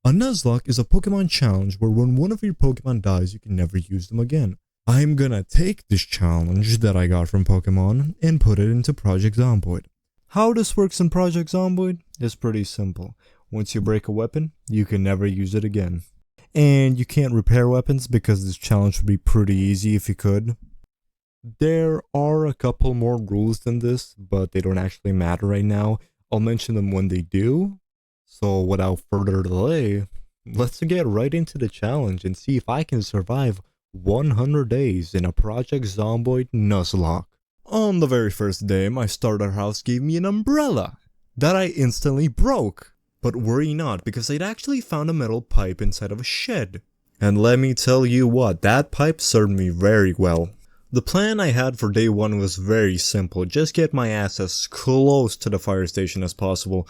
A Nuzlocke is a Pokemon challenge where when one of your Pokemon dies, you can never use them again. I'm gonna take this challenge that I got from Pokemon and put it into Project Zomboid. How this works in Project Zomboid is pretty simple. Once you break a weapon, you can never use it again. And you can't repair weapons because this challenge would be pretty easy if you could. There are a couple more rules than this, but they don't actually matter right now. I'll mention them when they do. So without further delay, let's get right into the challenge and see if I can survive 100 days in a Project Zomboid Nuzlocke. On the very first day, my starter house gave me an umbrella that I instantly broke. But worry not, because I'd actually found a metal pipe inside of a shed. And let me tell you what, that pipe served me very well. The plan I had for day 1 was very simple, just get my ass as close to the fire station as possible,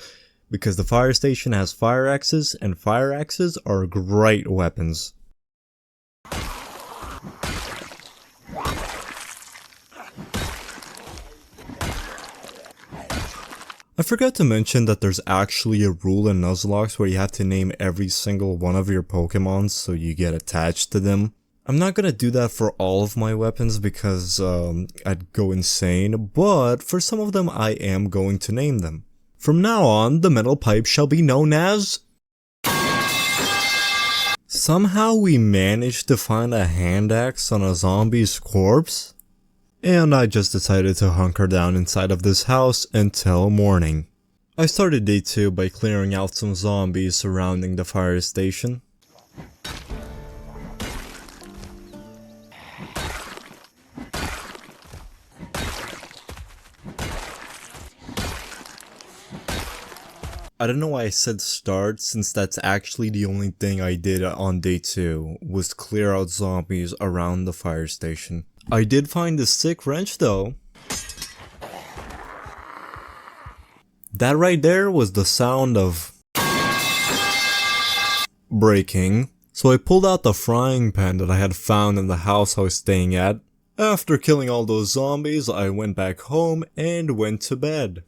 because the fire station has fire axes, and fire axes are great weapons. I forgot to mention that there's actually a rule in Nuzlocke where you have to name every single one of your Pokemon so you get attached to them. I'm not gonna do that for all of my weapons because I'd go insane, but for some of them I am going to name them. From now on, the metal pipe shall be known as... Somehow we managed to find a hand axe on a zombie's corpse, and I just decided to hunker down inside of this house until morning. I started day 2 by clearing out some zombies surrounding the fire station. I don't know why I said start, since that's actually the only thing I did on day 2, was clear out zombies around the fire station. I did find a sick wrench though. That right there was the sound of breaking. So I pulled out the frying pan that I had found in the house I was staying at. After killing all those zombies, I went back home and went to bed.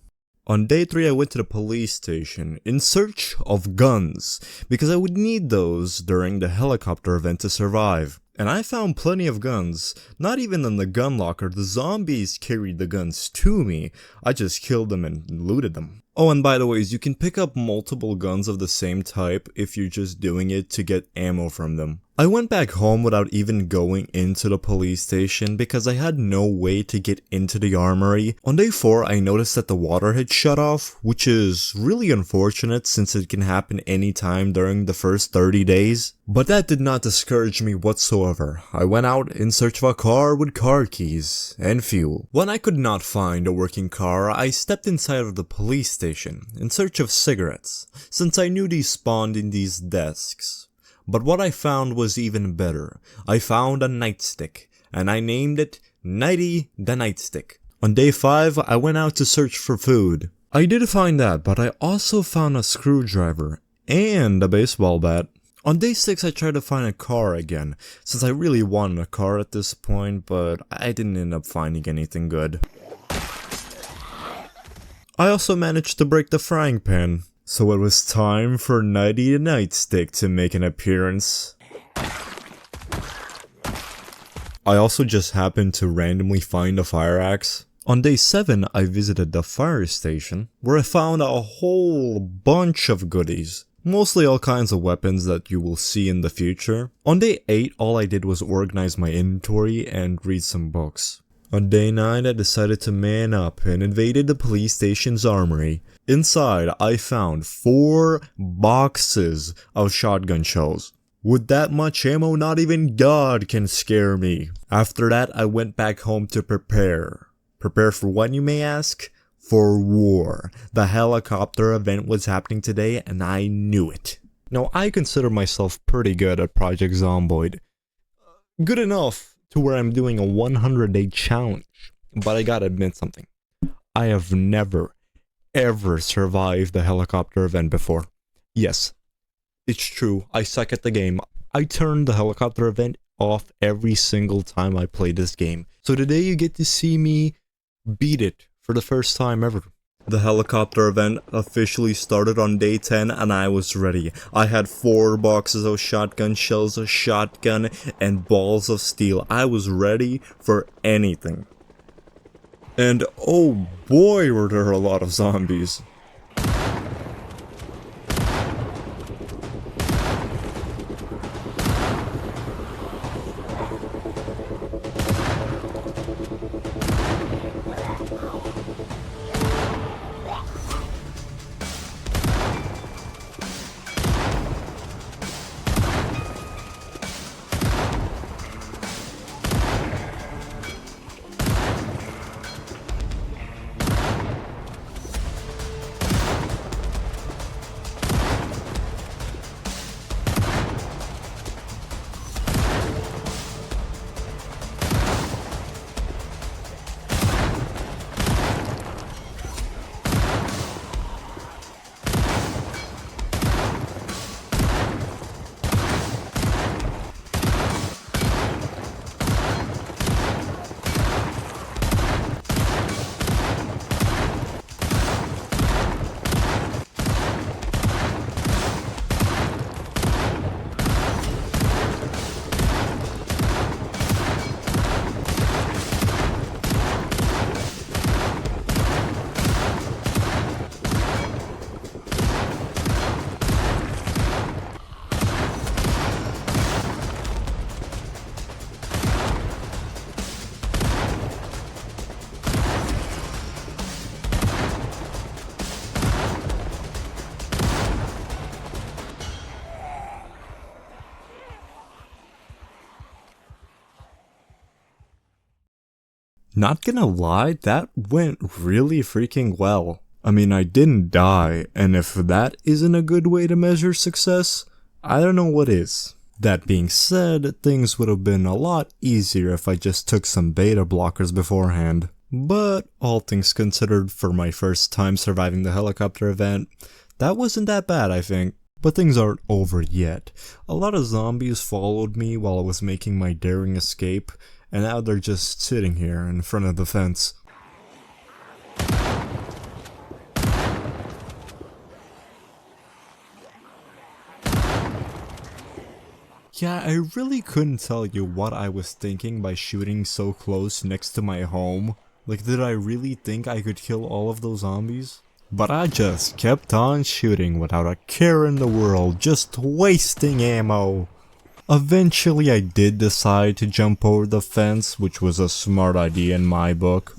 On day 3, I went to the police station in search of guns, because I would need those during the helicopter event to survive. And I found plenty of guns. Not even in the gun locker, the zombies carried the guns to me. I just killed them and looted them. Oh, and by the way, you can pick up multiple guns of the same type if you're just doing it to get ammo from them. I went back home without even going into the police station because I had no way to get into the armory. On day 4, I noticed that the water had shut off, which is really unfortunate since it can happen anytime during the first 30 days. But that did not discourage me whatsoever. I went out in search of a car with car keys and fuel. When I could not find a working car, I stepped inside of the police station in search of cigarettes, since I knew these spawned in these desks. But what I found was even better. I found a nightstick, and I named it Nighty the Nightstick. On day 5, I went out to search for food. I did find that, but I also found a screwdriver and a baseball bat. On day 6, I tried to find a car again, since I really wanted a car at this point, but I didn't end up finding anything good. I also managed to break the frying pan. So it was time for Nighty the Nightstick to make an appearance. I also just happened to randomly find a fire axe. On day 7, I visited the fire station, where I found a whole bunch of goodies. Mostly all kinds of weapons that you will see in the future. On day 8, all I did was organize my inventory and read some books. On day 9, I decided to man up and invaded the police station's armory. Inside, I found 4 boxes of shotgun shells. With that much ammo, not even God can scare me. After that, I went back home to prepare. Prepare for what, you may ask? For war. The helicopter event was happening today, and I knew it. Now, I consider myself pretty good at Project Zomboid. Good enough to where I'm doing a 100-day challenge. But I gotta admit something. I have never, ever survived the helicopter event before. Yes, it's true, I suck at the game. I turned the helicopter event off every single time I play this game. So today you get to see me beat it for the first time ever. The helicopter event officially started on day 10 and I was ready. I had 4 boxes of shotgun shells, a shotgun, and balls of steel. I was ready for anything. And oh boy, were there a lot of zombies. Not gonna lie, that went really freaking well. I mean, I didn't die, and if that isn't a good way to measure success, I don't know what is. That being said, things would have been a lot easier if I just took some beta blockers beforehand. But all things considered, for my first time surviving the helicopter event, that wasn't that bad, I think. But things aren't over yet. A lot of zombies followed me while I was making my daring escape, and now they're just sitting here in front of the fence. Yeah, I really couldn't tell you what I was thinking by shooting so close next to my home. Like, did I really think I could kill all of those zombies? But I just kept on shooting without a care in the world, just wasting ammo. Eventually I did decide to jump over the fence, which was a smart idea in my book.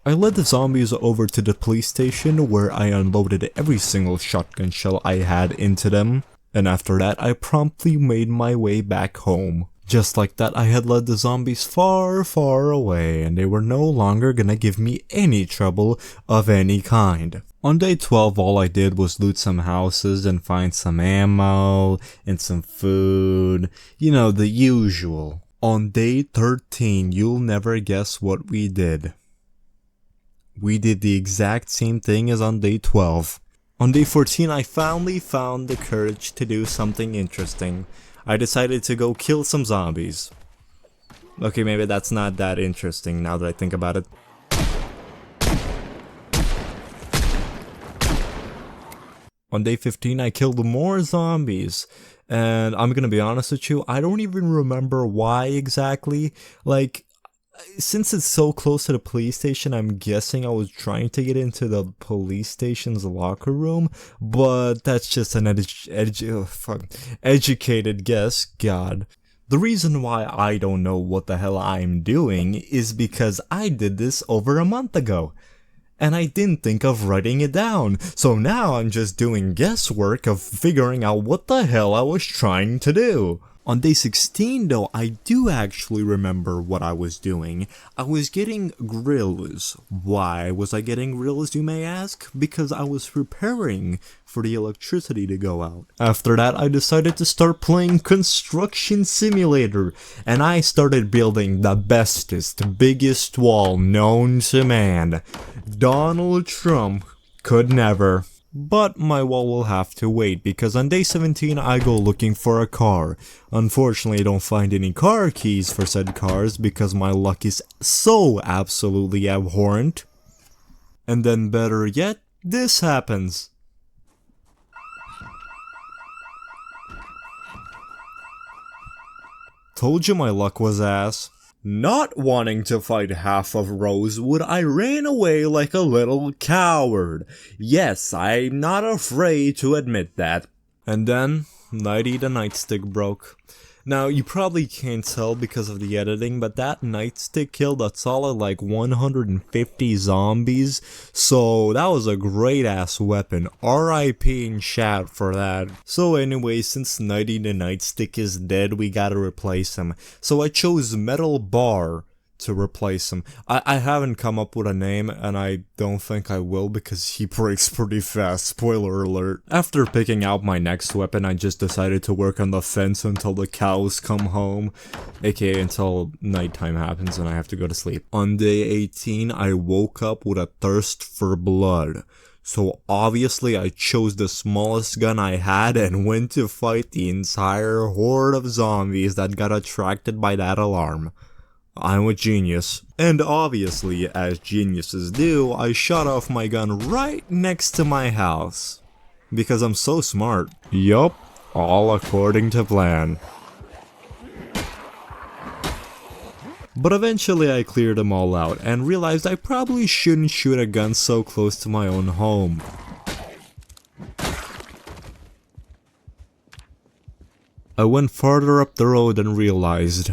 I led the zombies over to the police station where I unloaded every single shotgun shell I had into them, and after that I promptly made my way back home. Just like that, I had led the zombies far, far away, and they were no longer gonna give me any trouble of any kind. On day 12, all I did was loot some houses and find some ammo and some food. You know, the usual. On day 13, you'll never guess what we did. We did the exact same thing as on day 12. On day 14, I finally found the courage to do something interesting. I decided to go kill some zombies. Okay, maybe that's not that interesting now that I think about it. On day 15, I killed more zombies. And I'm gonna be honest with you, I don't even remember why exactly. Like, since it's so close to the police station, I'm guessing I was trying to get into the police station's locker room, but that's just an educated guess, God. The reason why I don't know what the hell I'm doing is because I did this over a month ago, and I didn't think of writing it down, so now I'm just doing guesswork of figuring out what the hell I was trying to do. On day 16 though, I do actually remember what I was doing. I was getting grills. Why was I getting grills, you may ask? Because I was preparing for the electricity to go out. After that, I decided to start playing Construction Simulator, and I started building the bestest, biggest wall known to man. Donald Trump could never. But my wall will have to wait because on day 17 I go looking for a car. Unfortunately I don't find any car keys for said cars because my luck is so absolutely abhorrent. And then better yet, this happens. Told you my luck was ass. Not wanting to fight half of Rosewood, I ran away like a little coward. Yes, I'm not afraid to admit that. And then, Nighty the nightstick broke. Now, you probably can't tell because of the editing, but that nightstick killed a solid like 150 zombies, so that was a great ass weapon. RIP in chat for that. So anyway, since Nighty the nightstick is dead, we gotta replace him. So I chose Metal Bar to replace him. I haven't come up with a name, and I don't think I will because he breaks pretty fast, spoiler alert. After picking out my next weapon, I just decided to work on the fence until the cows come home, aka until nighttime happens and I have to go to sleep. On day 18, I woke up with a thirst for blood. So obviously I chose the smallest gun I had and went to fight the entire horde of zombies that got attracted by that alarm. I'm a genius. And obviously, as geniuses do, I shot off my gun right next to my house. Because I'm so smart. Yup, all according to plan. But eventually I cleared them all out and realized I probably shouldn't shoot a gun so close to my own home. I went farther up the road and realized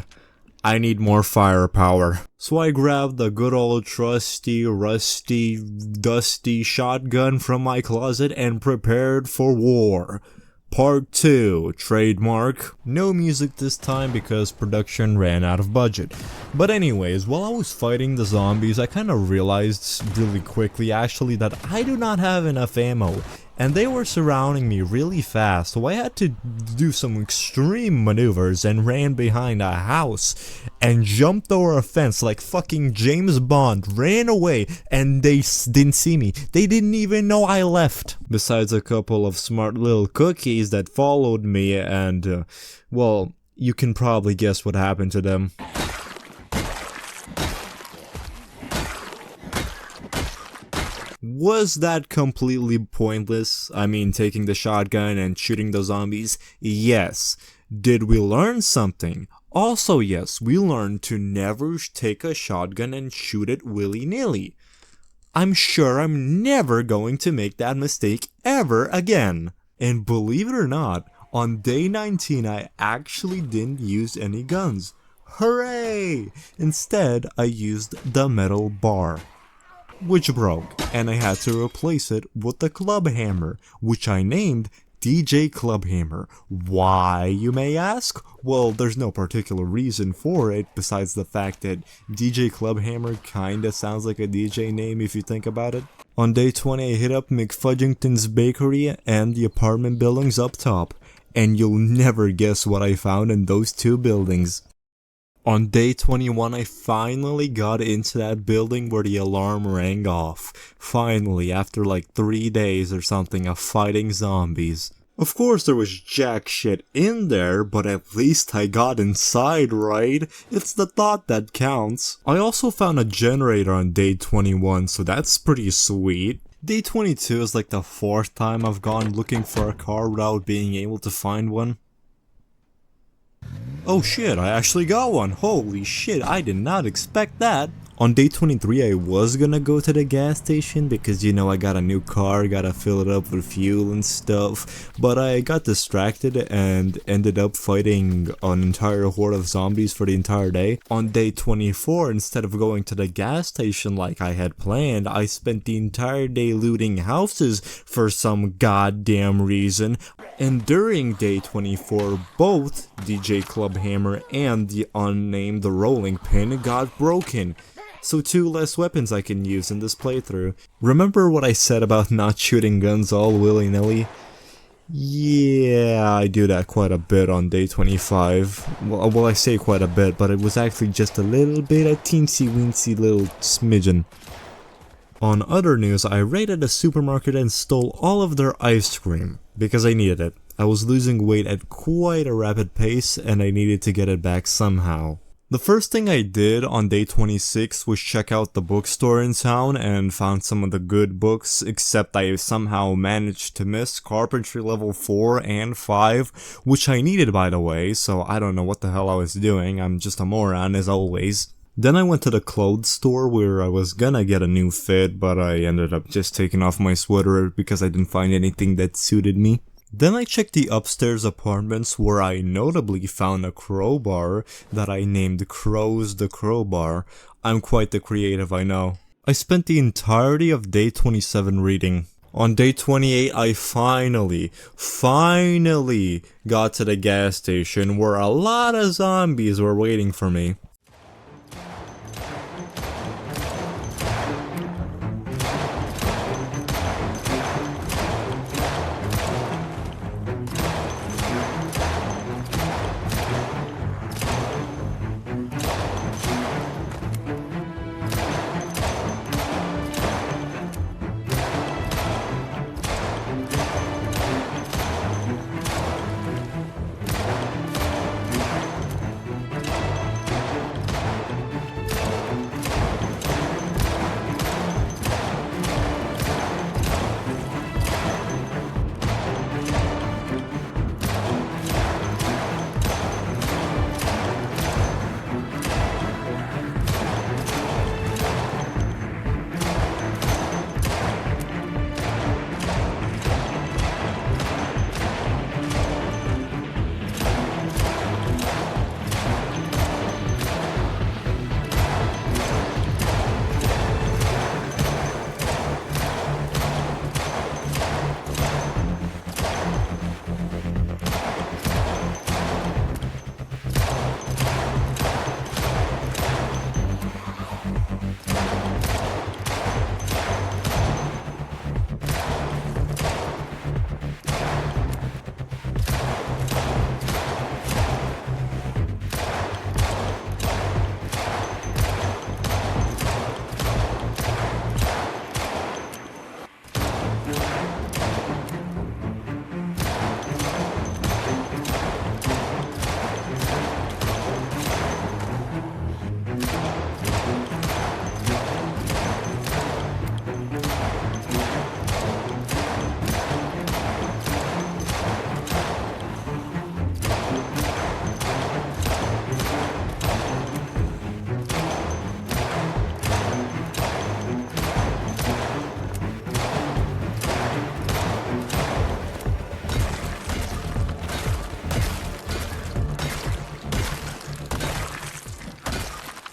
I need more firepower. So I grabbed the good old trusty, rusty, dusty shotgun from my closet and prepared for war. Part 2, trademark. No music this time because production ran out of budget. But anyways, while I was fighting the zombies, I kind of realized really quickly actually that I do not have enough ammo. And they were surrounding me really fast, so I had to do some extreme maneuvers and ran behind a house and jumped over a fence like fucking James Bond, ran away, and they didn't see me. They didn't even know I left. Besides a couple of smart little cookies that followed me and, well, you can probably guess what happened to them. Was that completely pointless? I mean, taking the shotgun and shooting the zombies? Yes. Did we learn something? Also yes, we learned to never take a shotgun and shoot it willy-nilly. I'm sure I'm never going to make that mistake ever again. And believe it or not, on day 19 I actually didn't use any guns. Hooray! Instead, I used the metal bar, which broke, and I had to replace it with the club hammer, which I named DJ Clubhammer. Why, you may ask? Well, there's no particular reason for it besides the fact that DJ Clubhammer kinda sounds like a DJ name if you think about it. On day 20 I hit up McFudgington's Bakery and the apartment buildings up top, and you'll never guess what I found in those two buildings. On day 21 I finally got into that building where the alarm rang off. Finally, after like 3 days or something of fighting zombies. Of course there was jack shit in there, but at least I got inside, right? It's the thought that counts. I also found a generator on day 21, so that's pretty sweet. Day 22 is like the 4th time I've gone looking for a car without being able to find one. Oh shit, I actually got one. Holy shit, I did not expect that. On day 23 I was gonna go to the gas station because you know I got a new car, gotta fill it up with fuel and stuff, but I got distracted and ended up fighting an entire horde of zombies for the entire day. On day 24, instead of going to the gas station like I had planned, I spent the entire day looting houses for some goddamn reason. And during day 24, both DJ Clubhammer and the unnamed rolling pin got broken. So 2 less weapons I can use in this playthrough. Remember what I said about not shooting guns all willy-nilly? Yeah, I do that quite a bit on day 25. Well, I say quite a bit, but it was actually just a little bit, a teensy-weensy little smidgen. On other news, I raided a supermarket and stole all of their ice cream, because I needed it. I was losing weight at quite a rapid pace and I needed to get it back somehow. The first thing I did on day 26 was check out the bookstore in town and found some of the good books, except I somehow managed to miss Carpentry level 4 and 5, which I needed by the way, so I don't know what the hell I was doing, I'm just a moron as always. Then I went to the clothes store where I was gonna get a new fit, but I ended up just taking off my sweater because I didn't find anything that suited me. Then I checked the upstairs apartments where I notably found a crowbar that I named Crows the Crowbar. I'm quite the creative, I know. I spent the entirety of day 27 reading. On day 28 I finally got to the gas station where a lot of zombies were waiting for me.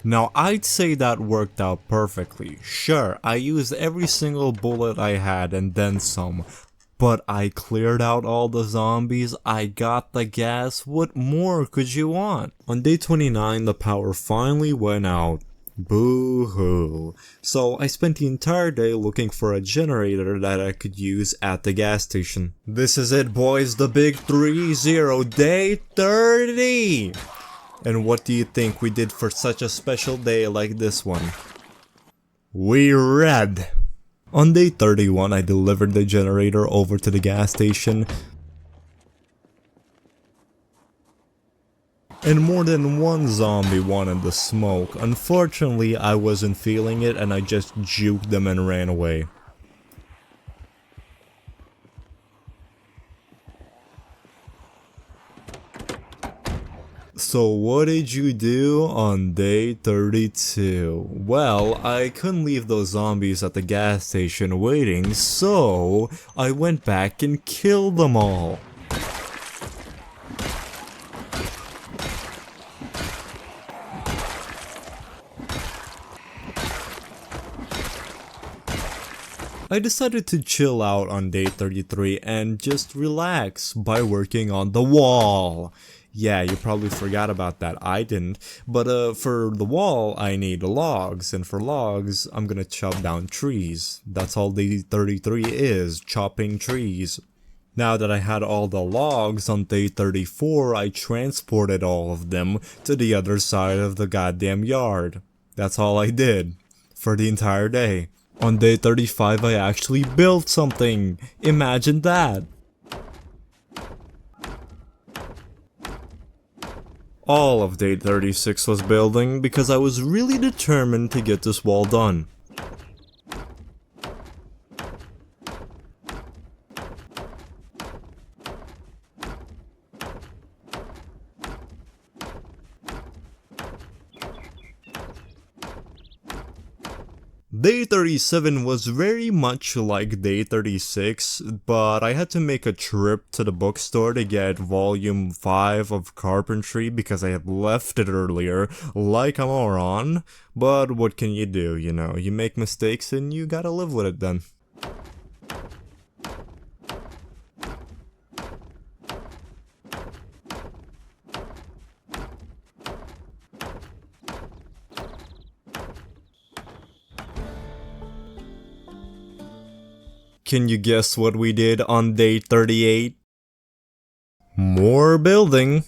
Now I'd say that worked out perfectly. Sure, I used every single bullet I had and then some, but I cleared out all the zombies, I got the gas, what more could you want? On day 29 the power finally went out. Boo-hoo. So I spent the entire day looking for a generator that I could use at the gas station. This is it boys, the big 3-0, day 30! And what do you think we did for such a special day like this one? We read! On day 31 I delivered the generator over to the gas station. And more than one zombie wanted the smoke. Unfortunately I wasn't feeling it and I just juked them and ran away. So what did you do on day 32? Well, I couldn't leave those zombies at the gas station waiting, so I went back and killed them all. I decided to chill out on day 33 and just relax by working on the wall. Yeah, you probably forgot about that, I didn't, but for the wall I need logs, and for logs I'm gonna chop down trees. That's all day 33 is, chopping trees. Now that I had all the logs on day 34, I transported all of them to the other side of the goddamn yard. That's all I did for the entire day. On day 35 I actually built something! Imagine that! All of day 36 was building because I was really determined to get this wall done. Day 37 was very much like day 36, but I had to make a trip to the bookstore to get volume 5 of Carpentry because I had left it earlier, like a moron. But what can you do, you know, you make mistakes and you gotta live with it then. Can you guess what we did on day 38? More building.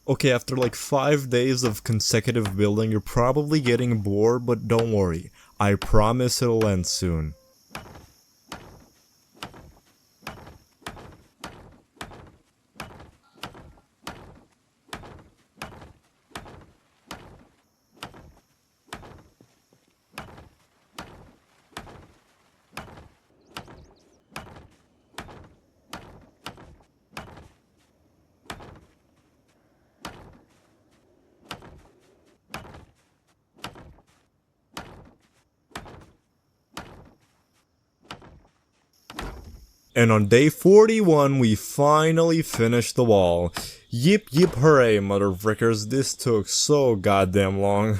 Okay, after like 5 days of consecutive building, you're probably getting bored, but don't worry. I promise it'll end soon. And on day 41, we finally finished the wall. Yip yip hooray, motherfrickers, this took so goddamn long.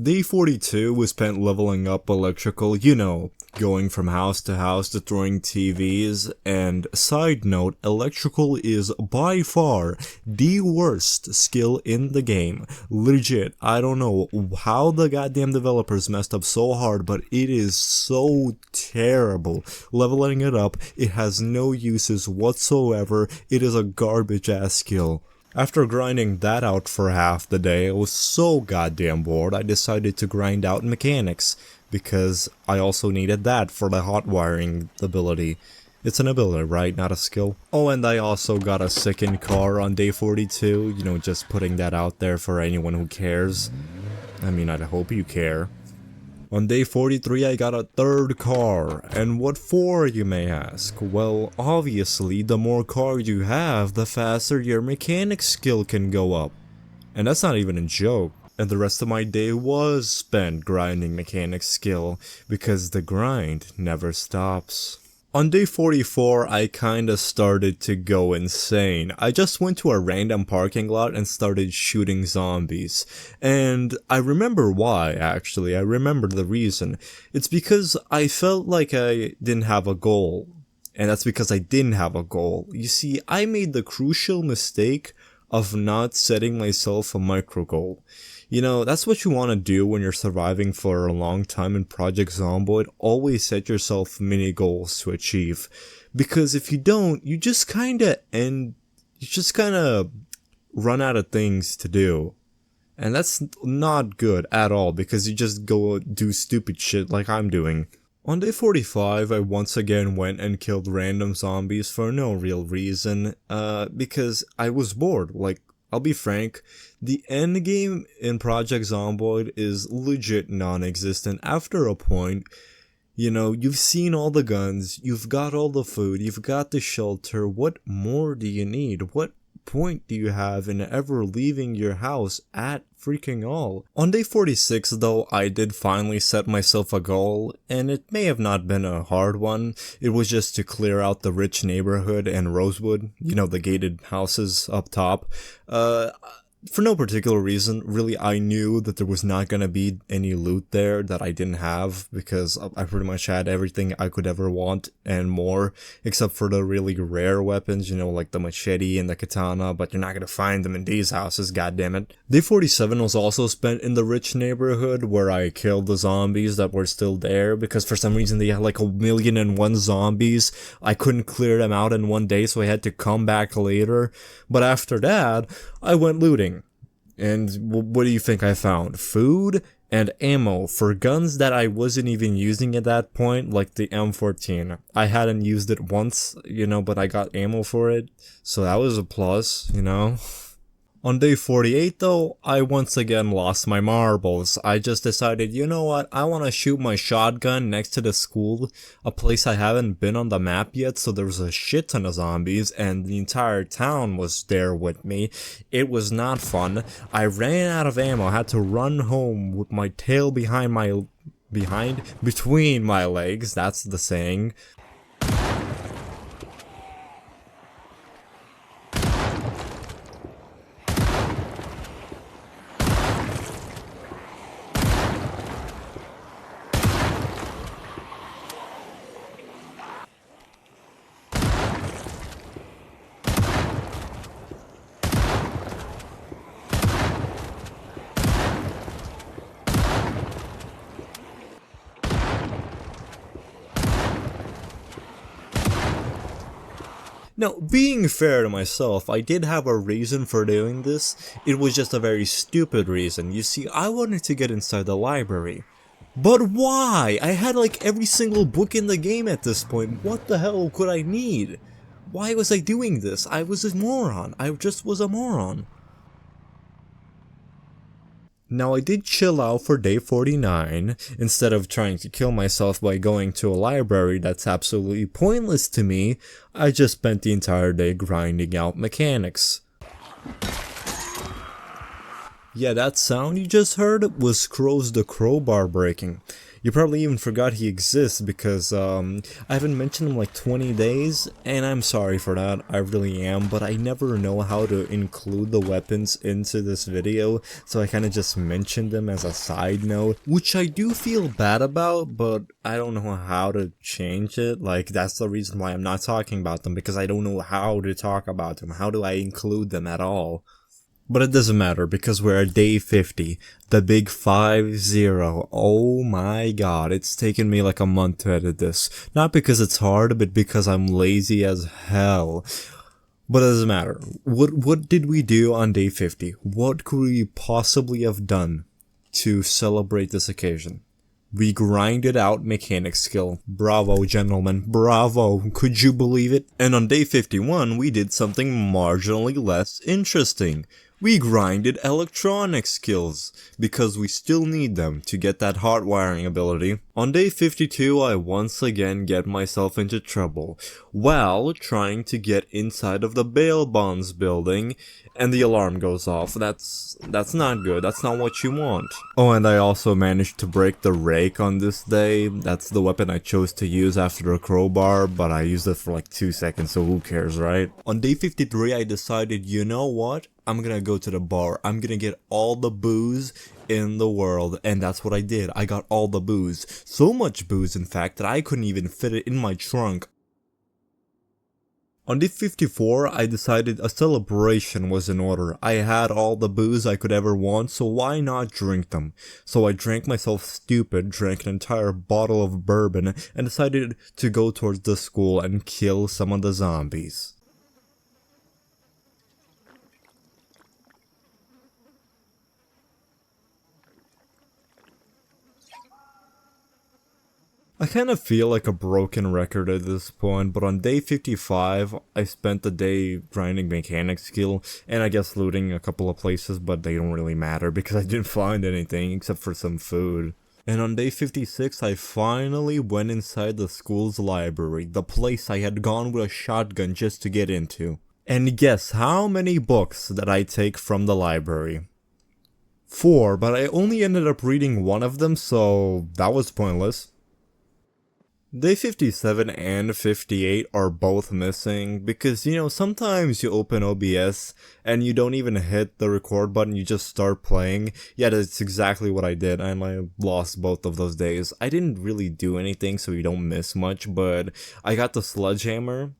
Day 42 we spent leveling up electrical, you know, going from house to house destroying TVs, and side note, electrical is by far the worst skill in the game. Legit, I don't know how the goddamn developers messed up so hard, but it is so terrible. Leveling it up, it has no uses whatsoever, it is a garbage ass skill. After grinding that out for half the day, I was so goddamn bored I decided to grind out mechanics, because I also needed that for the hot wiring ability. It's an ability, right? Not a skill. Oh, and I also got a second car on day 42, you know, just putting that out there for anyone who cares. I mean, I hope you care. On day 43 I got a third car, and what for, you may ask? Well, obviously the more cars you have, the faster your mechanic skill can go up. And that's not even a joke. And the rest of my day was spent grinding mechanic skill, because the grind never stops. On day 44, I kinda started to go insane. I just went to a random parking lot and started shooting zombies. And I remember why, actually. I remember the reason. It's because I felt like I didn't have a goal. And that's because I didn't have a goal. You see, I made the crucial mistake of not setting myself a micro goal. You know, that's what you want to do when you're surviving for a long time in Project Zomboid. Always set yourself mini goals to achieve. Because if you don't, you just kinda run out of things to do. And that's not good at all, because you just go do stupid shit like I'm doing. On day 45, I once again went and killed random zombies for no real reason, because I was bored. Like, I'll be frank, the endgame in Project Zomboid is legit non-existent. After a point, you know, you've seen all the guns, you've got all the food, you've got the shelter, what more do you need? What point do you have in ever leaving your house at freaking all? On day 46 though, I did finally set myself a goal, and it may have not been a hard one. It was just to clear out the rich neighborhood and Rosewood, you know, the gated houses up top. For no particular reason, really. I knew that there was not gonna be any loot there that I didn't have, because I pretty much had everything I could ever want and more, except for the really rare weapons, you know, like the machete and the katana, but you're not gonna find them in these houses, goddammit. Day 47 was also spent in the rich neighborhood where I killed the zombies that were still there, because for some reason they had like 1,000,001 zombies. I couldn't clear them out in one day, so I had to come back later. But after that, I went looting. And what do you think I found? Food and ammo for guns that I wasn't even using at that point, like the M14. I hadn't used it once, you know, but I got ammo for it, so that was a plus, you know. On day 48 though, I once again lost my marbles. I just decided, you know what, I want to shoot my shotgun next to the school, a place I haven't been on the map yet, so there was a shit ton of zombies, and the entire town was there with me. It was not fun. I ran out of ammo, I had to run home with my tail between my legs, that's the saying. Now, being fair to myself, I did have a reason for doing this. It was just a very stupid reason. You see, I wanted to get inside the library. But why? I had like every single book in the game at this point. What the hell could I need? Why was I doing this? I was a moron. I just was a moron. Now, I did chill out for day 49, instead of trying to kill myself by going to a library that's absolutely pointless to me. I just spent the entire day grinding out mechanics. Yeah, that sound you just heard was Crow's the crowbar breaking. You probably even forgot he exists because I haven't mentioned him like 20 days, and I'm sorry for that, I really am, but I never know how to include the weapons into this video, so I kind of just mentioned them as a side note, which I do feel bad about, but I don't know how to change it. Like, that's the reason why I'm not talking about them, because I don't know how to talk about them. How do I include them at all? But it doesn't matter, because we're at day 50, the big 50. Oh my god, it's taken me like a month to edit this. Not because it's hard, but because I'm lazy as hell. But it doesn't matter. What did we do on day 50? What could we possibly have done to celebrate this occasion? We grinded out mechanic skill. Bravo, gentlemen. Bravo. Could you believe it? And on day 51, we did something marginally less interesting. We grinded electronic skills, because we still need them to get that hardwiring ability. On day 52, I once again get myself into trouble while trying to get inside of the bail bonds building, and the alarm goes off. That's not good. That's not what you want. Oh, and I also managed to break the rake on this day. That's the weapon I chose to use after the crowbar, but I used it for like 2 seconds, so who cares, right? On day 53, I decided, you know what? I'm gonna go to the bar. I'm gonna get all the booze in the world, and that's what I did. I got all the booze. So much booze, in fact, that I couldn't even fit it in my trunk. On day 54, I decided a celebration was in order. I had all the booze I could ever want, so why not drink them? So I drank myself stupid, drank an entire bottle of bourbon, and decided to go towards the school and kill some of the zombies. I kind of feel like a broken record at this point, but on day 55, I spent the day grinding mechanic skill, and I guess looting a couple of places, but they don't really matter because I didn't find anything except for some food. And on day 56, I finally went inside the school's library, the place I had gone with a shotgun just to get into. And guess how many books that I take from the library? 4, but I only ended up reading one of them, so that was pointless. Day 57 and 58 are both missing because, sometimes you open OBS and you don't even hit the record button, you just start playing. Yeah, that's exactly what I did, and I lost both of those days. I didn't really do anything, so you don't miss much, but I got the sledgehammer.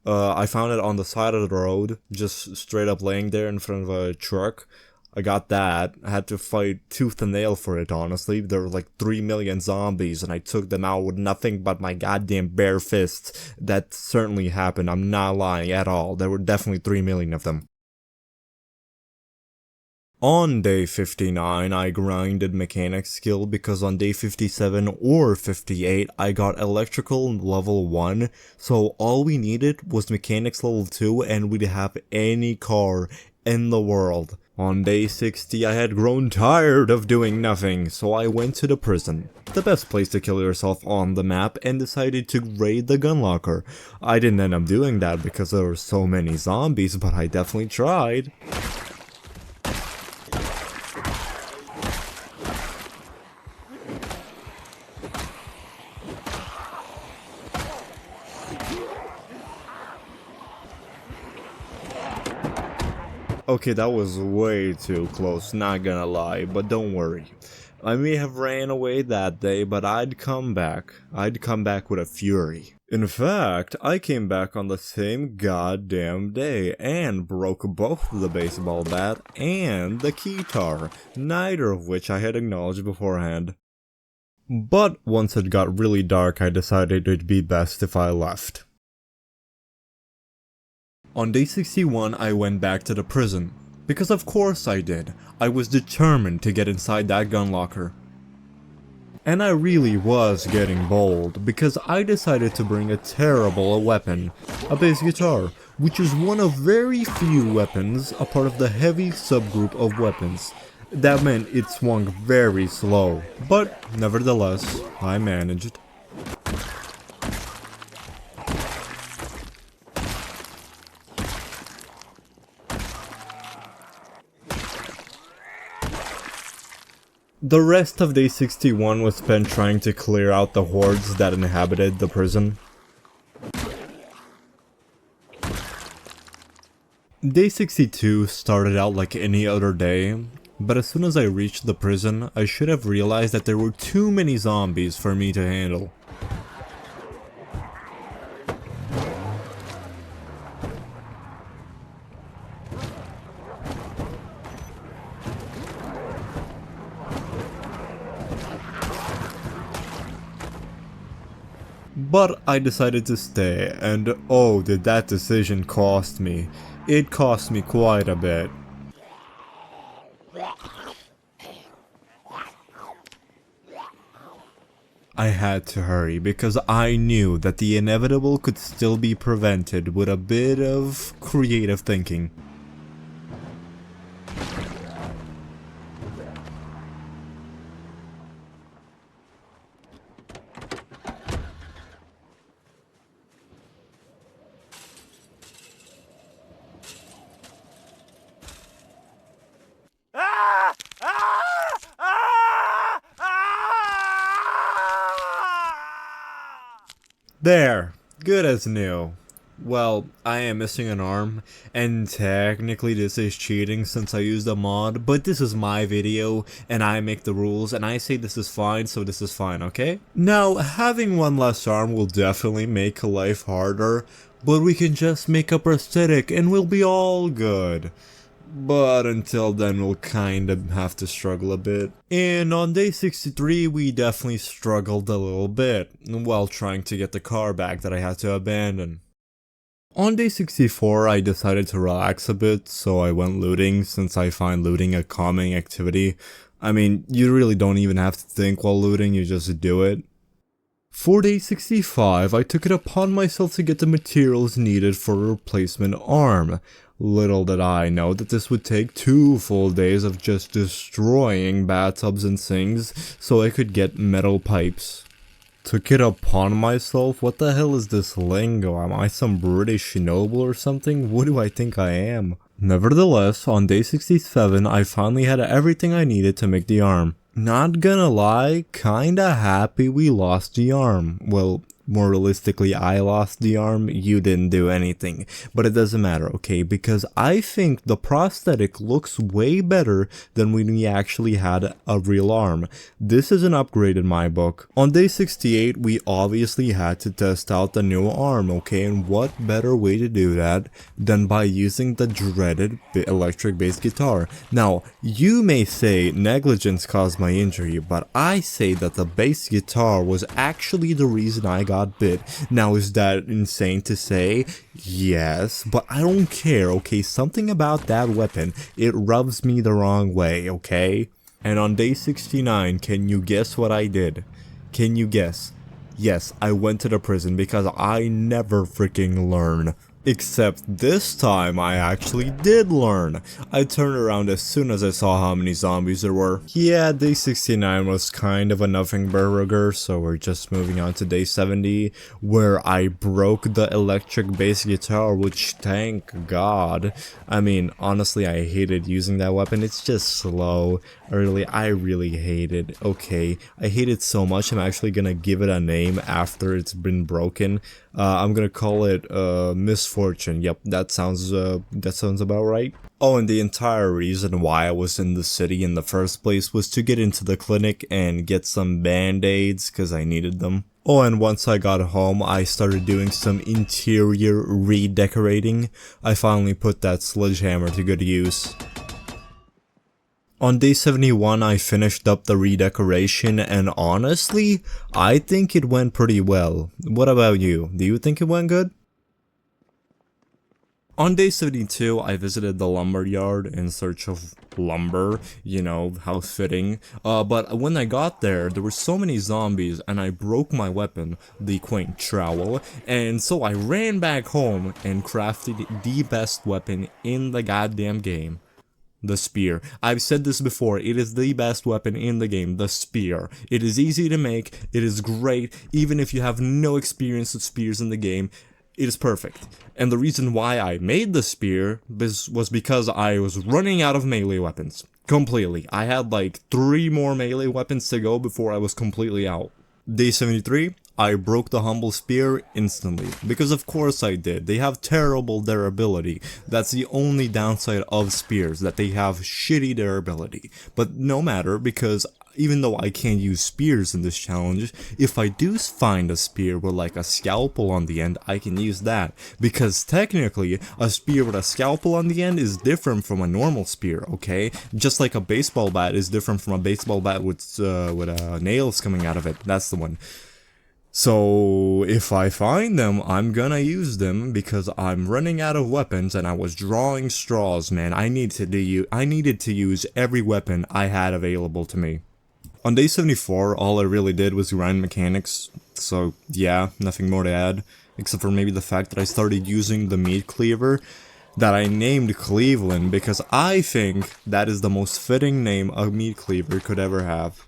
I found it on the side of the road, just straight up laying there in front of a truck. I got that. I had to fight tooth and nail for it, honestly. There were like 3 million zombies, and I took them out with nothing but my goddamn bare fists. That certainly happened. I'm not lying at all. There were definitely 3 million of them. On day 59, I grinded mechanics skill because on day 57 or 58, I got electrical level 1, so all we needed was mechanics level 2 and we'd have any car in the world. On day 60, I had grown tired of doing nothing, so I went to the prison, the best place to kill yourself on the map, and decided to raid the gun locker. I didn't end up doing that because there were so many zombies, but I definitely tried. Okay, that was way too close, not gonna lie, but don't worry. I may have ran away that day, but I'd come back. I'd come back with a fury. In fact, I came back on the same goddamn day and broke both the baseball bat and the keytar, neither of which I had acknowledged beforehand. But once it got really dark, I decided it'd be best if I left. On day 61, I went back to the prison. Because of course I did. I was determined to get inside that gun locker. And I really was getting bold, because I decided to bring a terrible weapon, a bass guitar, which is one of very few weapons, a part of the heavy subgroup of weapons. That meant it swung very slow, but nevertheless, I managed. The rest of day 61 was spent trying to clear out the hordes that inhabited the prison. Day 62 started out like any other day, but as soon as I reached the prison, I should have realized that there were too many zombies for me to handle. But I decided to stay, and oh, did that decision cost me. It cost me quite a bit. I had to hurry because I knew that the inevitable could still be prevented with a bit of creative thinking. There, good as new. Well, I am missing an arm, and technically this is cheating since I used a mod, but this is my video, and I make the rules, and I say this is fine, so this is fine, okay? Now, having one less arm will definitely make life harder, but we can just make a prosthetic and we'll be all good. But until then, we'll kinda have to struggle a bit. And on day 63, we definitely struggled a little bit, while trying to get the car back that I had to abandon. On day 64, I decided to relax a bit, so I went looting, since I find looting a calming activity. I mean, you really don't even have to think while looting, you just do it. For day 65, I took it upon myself to get the materials needed for a replacement arm. Little did I know that this would take 2 full days of just destroying bathtubs and sinks so I could get metal pipes. Took it upon myself? What the hell is this lingo? Am I some British noble or something? What do I think I am? Nevertheless, on day 67, I finally had everything I needed to make the arm. Not gonna lie, kinda happy we lost the arm. Well, More realistically, I lost the arm, you didn't do anything. But it doesn't matter, okay? Because I think the prosthetic looks way better than when we actually had a real arm. This is an upgrade in my book. On day 68, we obviously had to test out the new arm, okay? And what better way to do that than by using the dreaded electric bass guitar? Now, you may say negligence caused my injury, but I say that the bass guitar was actually the reason I got bit. Now, is that insane to say? Yes, but I don't care, okay? Something about that weapon, it rubs me the wrong way, okay? And on day 69, can you guess what I did? Can you guess? Yes, I went to the prison because I never freaking learn. Except this time I actually did learn. I turned around as soon as I saw how many zombies there were. Yeah, day 69 was kind of a nothing burger, so we're just moving on to day 70, where I broke the electric bass guitar, which thank God. I mean, honestly, I hated using that weapon. It's just slow. I really hate it. Okay, I hate it so much I'm actually gonna give it a name after it's been broken. I'm gonna call it Misfortune. Yep, that sounds about right. Oh, and the entire reason why I was in the city in the first place was to get into the clinic and get some band-aids because I needed them. Oh, and once I got home, I started doing some interior redecorating. I finally put that sledgehammer to good use. On day 71, I finished up the redecoration, and honestly, I think it went pretty well. What about you? Do you think it went good? On day 72, I visited the lumber yard in search of lumber, you know, how fitting. But when I got there, there were so many zombies, and I broke my weapon, the quaint trowel, and so I ran back home and crafted the best weapon in the goddamn game. The spear. I've said this before, it is the best weapon in the game, the spear. It is easy to make, it is great, even if you have no experience with spears in the game, it is perfect. And the reason why I made the spear was because I was running out of melee weapons. Completely. I had like 3 more melee weapons to go before I was completely out. Day 73, I broke the humble spear instantly, because of course I did. They have terrible durability. That's the only downside of spears, that they have shitty durability. But no matter, because even though I can't use spears in this challenge, if I do find a spear with like a scalpel on the end, I can use that. Because technically, a spear with a scalpel on the end is different from a normal spear, okay? Just like a baseball bat is different from a baseball bat with nails coming out of it. That's the one. So, if I find them, I'm gonna use them because I'm running out of weapons and I was drawing straws, man. I needed to use every weapon I had available to me. On day 74, all I really did was grind mechanics, so yeah, nothing more to add, except for maybe the fact that I started using the meat cleaver that I named Cleveland because I think that is the most fitting name a meat cleaver could ever have.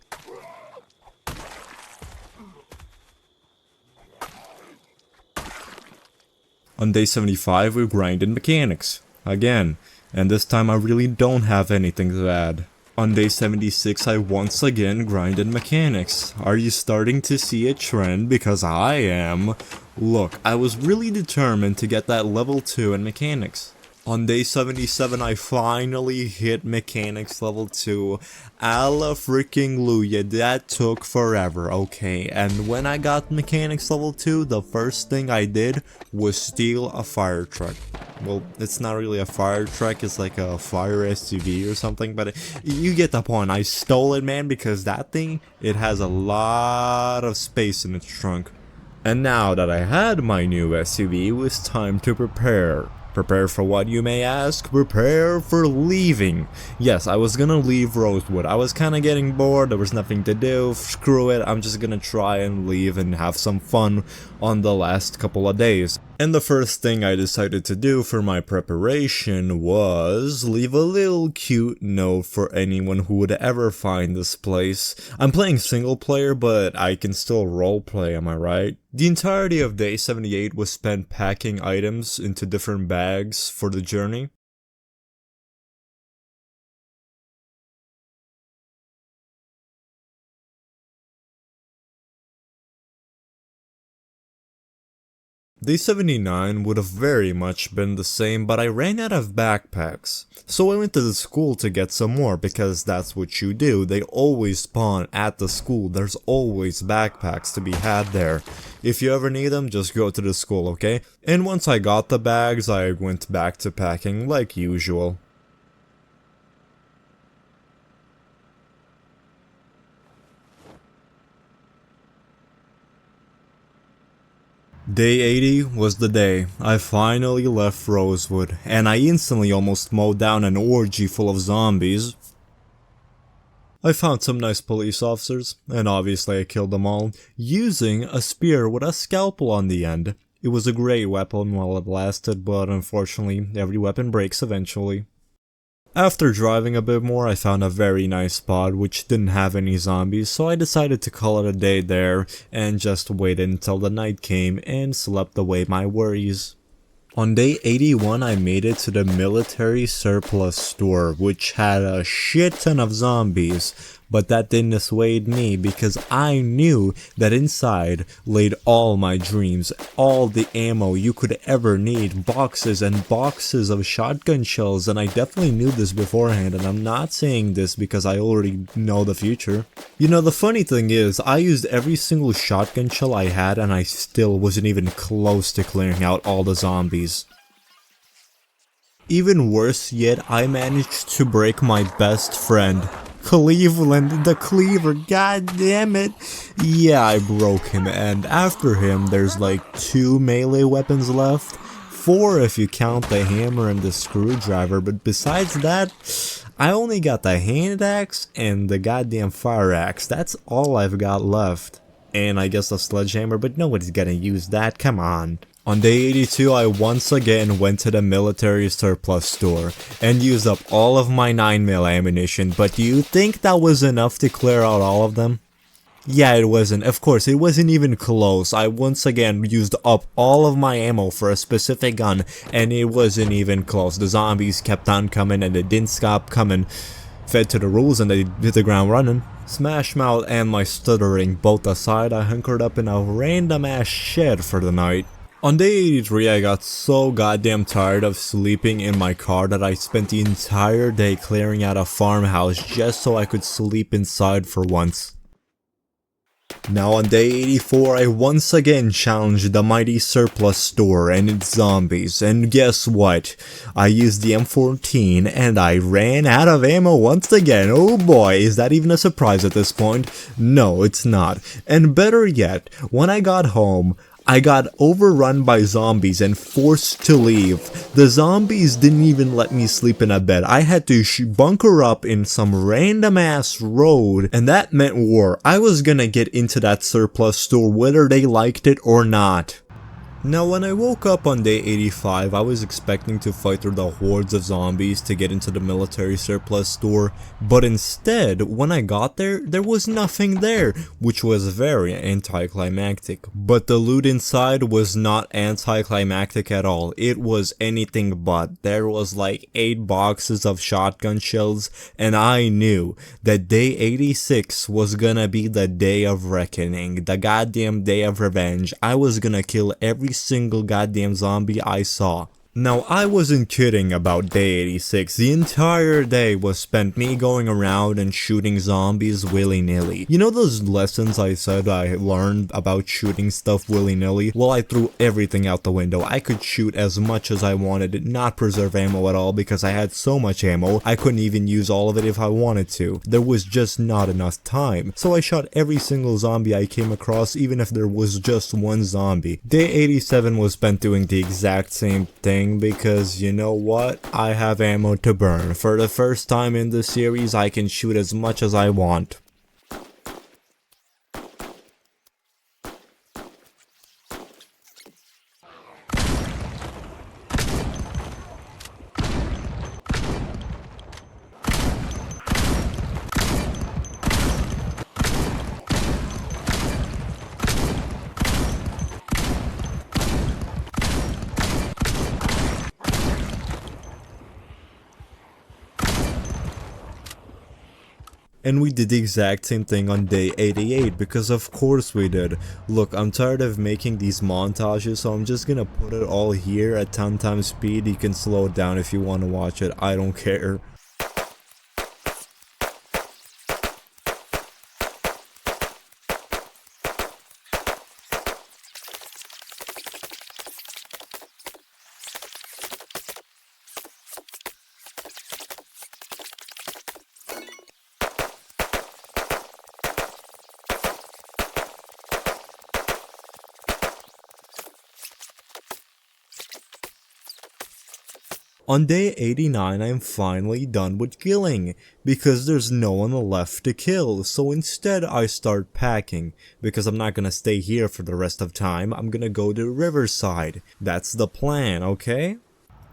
On day 75, we grinded mechanics, again, and this time I really don't have anything to add. On day 76, I once again grinded mechanics. Are you starting to see a trend? Because I am. Look, I was really determined to get that level 2 in mechanics. On day 77, I finally hit mechanics level 2. Alla freaking Luya, that took forever, okay? And when I got mechanics level 2, the first thing I did was steal a fire truck. Well, it's not really a fire truck, it's like a fire SUV or something, but you get the point. I stole it, man, because that thing, it has a lot of space in its trunk. And now that I had my new SUV, it was time to prepare. Prepare for what, you may ask? Prepare for leaving. Yes, I was gonna leave Rosewood. I was kinda getting bored, there was nothing to do, screw it, I'm just gonna try and leave and have some fun on the last couple of days. And the first thing I decided to do for my preparation was leave a little cute note for anyone who would ever find this place. I'm playing single player, but I can still roleplay, am I right? The entirety of day 78 was spent packing items into different bags for the journey. Day 79 would have very much been the same, but I ran out of backpacks. So I went to the school to get some more, because that's what you do. They always spawn at the school. There's always backpacks to be had there. If you ever need them, just go to the school, okay? And once I got the bags, I went back to packing like usual. Day 80 was the day I finally left Rosewood, and I instantly almost mowed down an orgy full of zombies. I found some nice police officers, and obviously I killed them all, using a spear with a scalpel on the end. It was a great weapon while it lasted, but unfortunately every weapon breaks eventually. After driving a bit more, I found a very nice spot which didn't have any zombies, so I decided to call it a day there and just waited until the night came and slept away my worries. On day 81, I made it to the military surplus store, which had a shit ton of zombies, but that didn't dissuade me because I knew that inside laid all my dreams, all the ammo you could ever need, boxes and boxes of shotgun shells, and I definitely knew this beforehand, and I'm not saying this because I already know the future. You know, the funny thing is, I used every single shotgun shell I had and I still wasn't even close to clearing out all the zombies. Even worse yet, I managed to break my best friend, Cleveland the Cleaver, god damn it. Yeah, I broke him, and after him there's like 2 melee weapons left, 4 if you count the hammer and the screwdriver, but besides that, I only got the hand axe and the goddamn fire axe. That's all I've got left. And I guess the sledgehammer, but nobody's gonna use that, come on. On day 82, I once again went to the military surplus store and used up all of my 9mm ammunition, but do you think that was enough to clear out all of them? Yeah, it wasn't. Of course, it wasn't even close. I once again used up all of my ammo for a specific gun, and it wasn't even close. The zombies kept on coming and they didn't stop coming. Fed to the rules and they hit the ground running. Smash Mouth and my stuttering both aside, I hunkered up in a random ass shed for the night. On day 83, I got so goddamn tired of sleeping in my car that I spent the entire day clearing out a farmhouse just so I could sleep inside for once. Now on day 84, I once again challenged the mighty surplus store and its zombies, and guess what? I used the M14 and I ran out of ammo once again. Oh boy, is that even a surprise at this point? No, it's not. And better yet, when I got home, I got overrun by zombies and forced to leave. The zombies didn't even let me sleep in a bed. I had to bunker up in some random ass road, and that meant war. I was gonna get into that surplus store whether they liked it or not. Now when I woke up on day 85, I was expecting to fight through the hordes of zombies to get into the military surplus store, but instead, when I got there, there was nothing there, which was very anticlimactic. But the loot inside was not anticlimactic at all, it was anything but. There was like 8 boxes of shotgun shells, and I knew that day 86 was gonna be the day of reckoning, the goddamn day of revenge. I was gonna kill every single goddamn zombie I saw. Now, I wasn't kidding about day 86. The entire day was spent me going around and shooting zombies willy-nilly. You know those lessons I said I learned about shooting stuff willy-nilly? Well, I threw everything out the window. I could shoot as much as I wanted, not preserve ammo at all because I had so much ammo, I couldn't even use all of it if I wanted to. There was just not enough time. So I shot every single zombie I came across, even if there was just one zombie. Day 87 was spent doing the exact same thing, because you know what? I have ammo to burn. For the first time in the series, I can shoot as much as I want. And we did the exact same thing on day 88, because of course we did. Look, I'm tired of making these montages, so I'm just gonna put it all here at 10 times speed. You can slow it down if you want to watch it, I don't care. On day 89, I'm finally done with killing, because there's no one left to kill, so instead I start packing, because I'm not gonna stay here for the rest of time, I'm gonna go to Riverside. That's the plan, okay?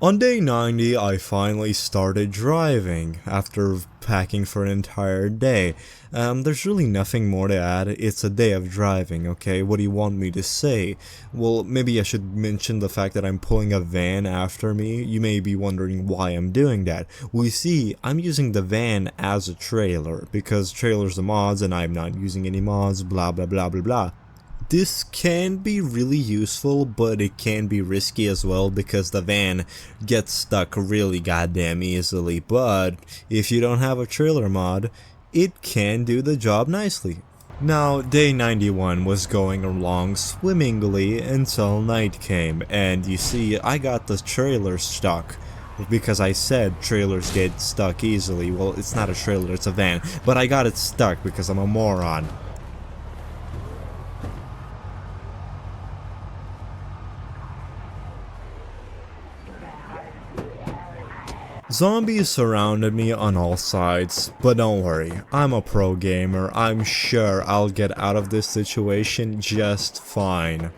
On day 90, I finally started driving, after packing for an entire day. There's really nothing more to add, it's a day of driving, okay? What do you want me to say? Well, maybe I should mention the fact that I'm pulling a van after me. You may be wondering why I'm doing that. Well, you see, I'm using the van as a trailer, because trailers are mods and I'm not using any mods, blah blah blah blah blah. This can be really useful, but it can be risky as well because the van gets stuck really goddamn easily, but if you don't have a trailer mod, it can do the job nicely. Now, day 91 was going along swimmingly until night came, and you see, I got the trailer stuck. Because I said trailers get stuck easily. Well, it's not a trailer, it's a van, but I got it stuck because I'm a moron. Zombies surrounded me on all sides, but don't worry, I'm a pro gamer, I'm sure I'll get out of this situation just fine.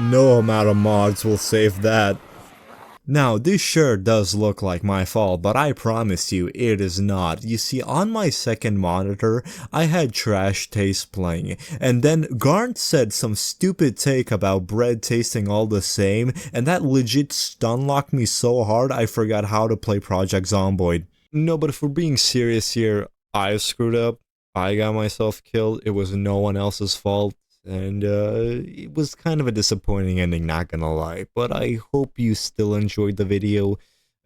No amount of mods will save that. Now, this sure does look like my fault, but I promise you, it is not. You see, on my second monitor, I had Trash Taste playing, and then Garnt said some stupid take about bread tasting all the same, and that legit stun-locked me so hard I forgot how to play Project Zomboid. No, but if we're being serious here, I screwed up. I got myself killed. It was no one else's fault. And it was kind of a disappointing ending, not gonna lie, but I hope you still enjoyed the video.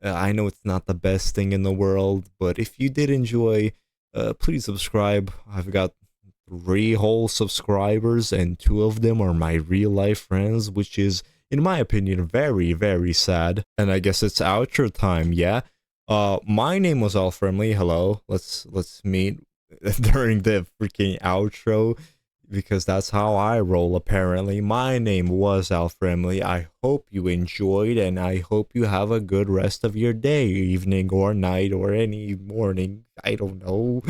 I know it's not the best thing in the world, but if you did enjoy, please subscribe. I've got 3 whole subscribers, and 2 of them are my real life friends, which is, in my opinion, very, very sad. And I guess it's outro time, yeah? My name was Al Friendly, hello, let's meet during the freaking outro, because that's how I roll apparently. My name was Al Friendly. I hope you enjoyed, and I hope you have a good rest of your day, evening or night or any morning. I don't know.